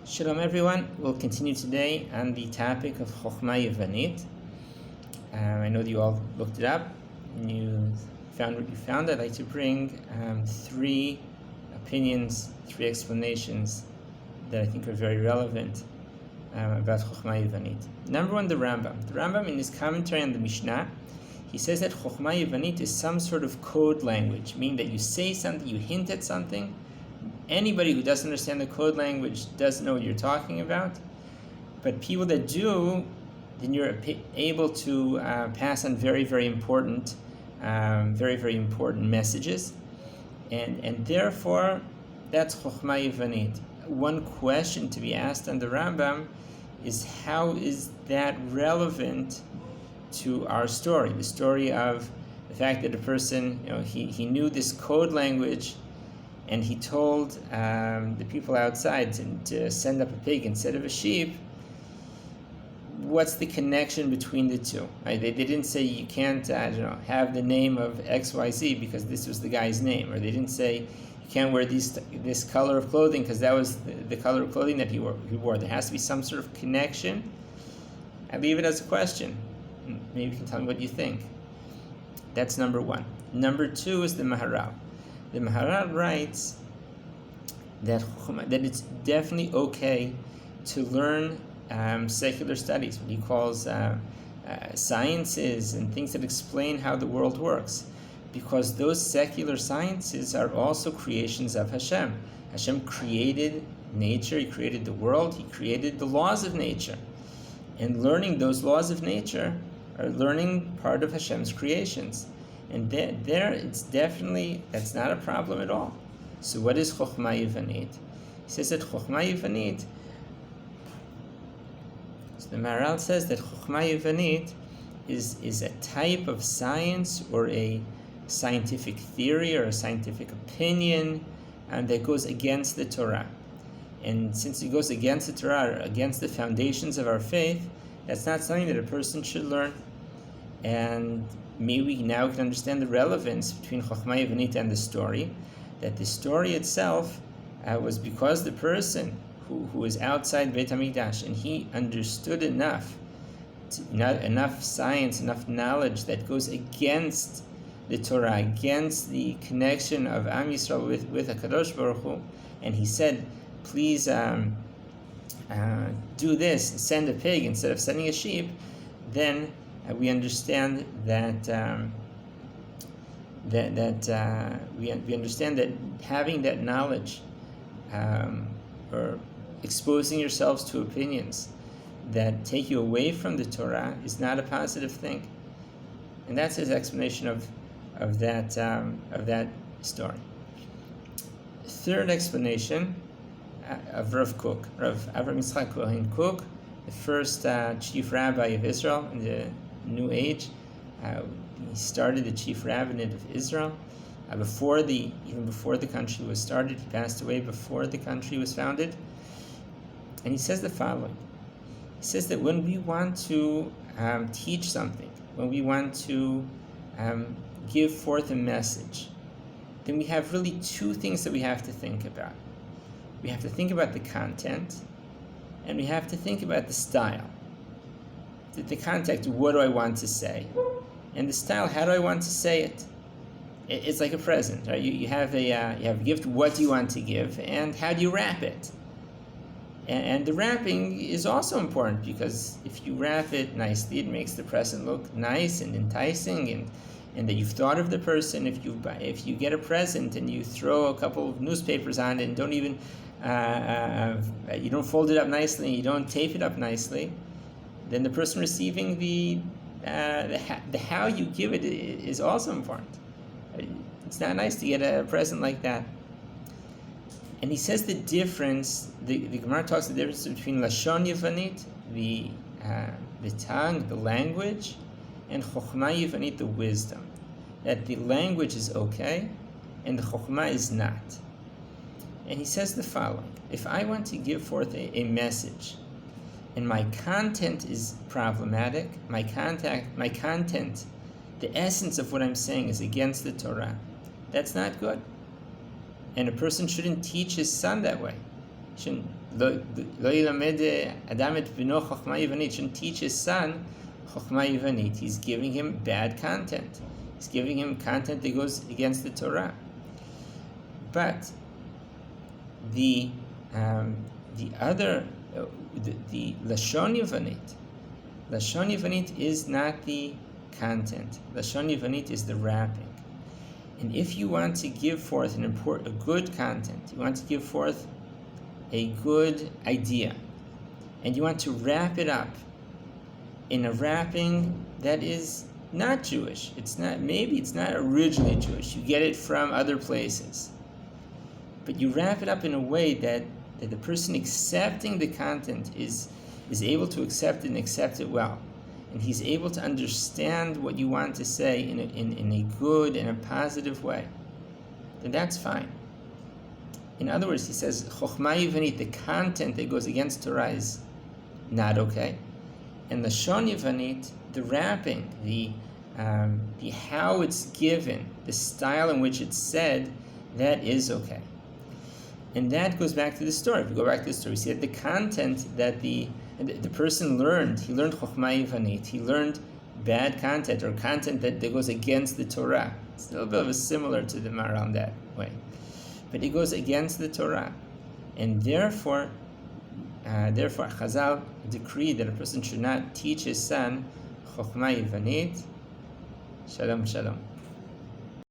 Shalom everyone, we'll continue today on the topic of Chokma Yuvanit. I know that you all looked it up and you found what you found. I'd like to bring three opinions, three explanations that I think are very relevant about Chokma Yuvanit. Number one, the Rambam. The Rambam, in his commentary on the Mishnah, he says that Chokma Yuvanit is some sort of code language, meaning that you say something, you hint at something. Anybody who doesn't understand the code language doesn't know what you're talking about. But people that do, then you're able to pass on very, very important messages. And therefore, that's Chokma Yuvanit. One question to be asked on the Rambam is, how is that relevant to our story? The story of the fact that a person, he knew this code language, and he told the people outside to send up a pig instead of a sheep. What's the connection between the two? Right? They didn't say you can't, have the name of XYZ because this was the guy's name, or they didn't say you can't wear this color of clothing because that was the color of clothing that he wore. There has to be some sort of connection. I leave it as a question. Maybe you can tell me what you think. That's number one. Number two is the Maharal. The Maharal writes that it's definitely okay to learn secular studies, what he calls sciences and things that explain how the world works, because those secular sciences are also creations of Hashem. Hashem created nature, He created the world, He created the laws of nature. And learning those laws of nature are learning part of Hashem's creations. And there, it's definitely, that's not a problem at all. So what is Chokma Yuvanit? He says that Chokma Yuvanit, so the Maharal says that Chokma Yuvanit is a type of science or a scientific theory or a scientific opinion, and that goes against the Torah. And since it goes against the Torah, or against the foundations of our faith, that's not something that a person should learn. And maybe we now can understand the relevance between Chokma Yuvanit and the story, that the story itself was because the person who was outside Beit HaMikdash, and he understood enough science, enough knowledge that goes against the Torah, against the connection of Am Yisrael with HaKadosh Baruch Hu, and he said, please do this, send a pig instead of sending a sheep, then we understand that we understand that having that knowledge or exposing yourselves to opinions that take you away from the Torah is not a positive thing, and that's his explanation of that story. Third explanation of Rav Kook, Rav Avram Yitzchak Kohen Kook, the first chief rabbi of Israel in the New Age. He started the chief rabbinate of Israel even before the country was started. He passed away before the country was founded. And he says the following. He says that when we want to teach something, when we want to give forth a message, then we have really two things that we have to think about. We have to think about the content, and we have to think about the style. The context, what do I want to say? And the style, how do I want to say it? It's like a present, right? You have a gift, what do you want to give, and how do you wrap it? And the wrapping is also important, because if you wrap it nicely, it makes the present look nice and enticing, and that you've thought of the person. If you get a present and you throw a couple of newspapers on it and don't even you don't fold it up nicely, you don't tape it up nicely, then the person receiving the how you give it is also important. It's not nice to get a present like that. And he says the difference. The Gemara talks the difference between Lashon Yuvanit, the tongue, the language, and Chokma Yuvanit, the wisdom. That the language is okay, and the Chokma is not. And he says the following: if I want to give forth a message, and my content is problematic, my content, the essence of what I'm saying is against the Torah, that's not good. And a person shouldn't teach his son that way. Shouldn't lo yilamed adam et bino chachma yivonit. Shouldn't teach his son chachma yivonit. He's giving him bad content. He's giving him content that goes against the Torah. But the lashon yivonit is not the content. Lashon yivonit is the wrapping. And if you want to give forth a good content, you want to give forth a good idea, and you want to wrap it up in a wrapping that is not Jewish. Maybe it's not originally Jewish. You get it from other places. But you wrap it up in a way that the person accepting the content is able to accept it and accept it well. And he's able to understand what you want to say in a good and a positive way, then that's fine. In other words, he says, Chochma Yivonit, the content that goes against Torah is not okay. And Lashon Yivonit, the wrapping, the how it's given, the style in which it's said, that is okay. And that goes back to the story. If we go back to the story, we see that the content that the person learned, he learned Chochma Yivonit, he learned bad content, or content that goes against the Torah. It's a little bit of a similar to the Maral that way. But it goes against the Torah. And therefore Chazal decreed that a person should not teach his son Chochma Yivonit. Shalom, shalom.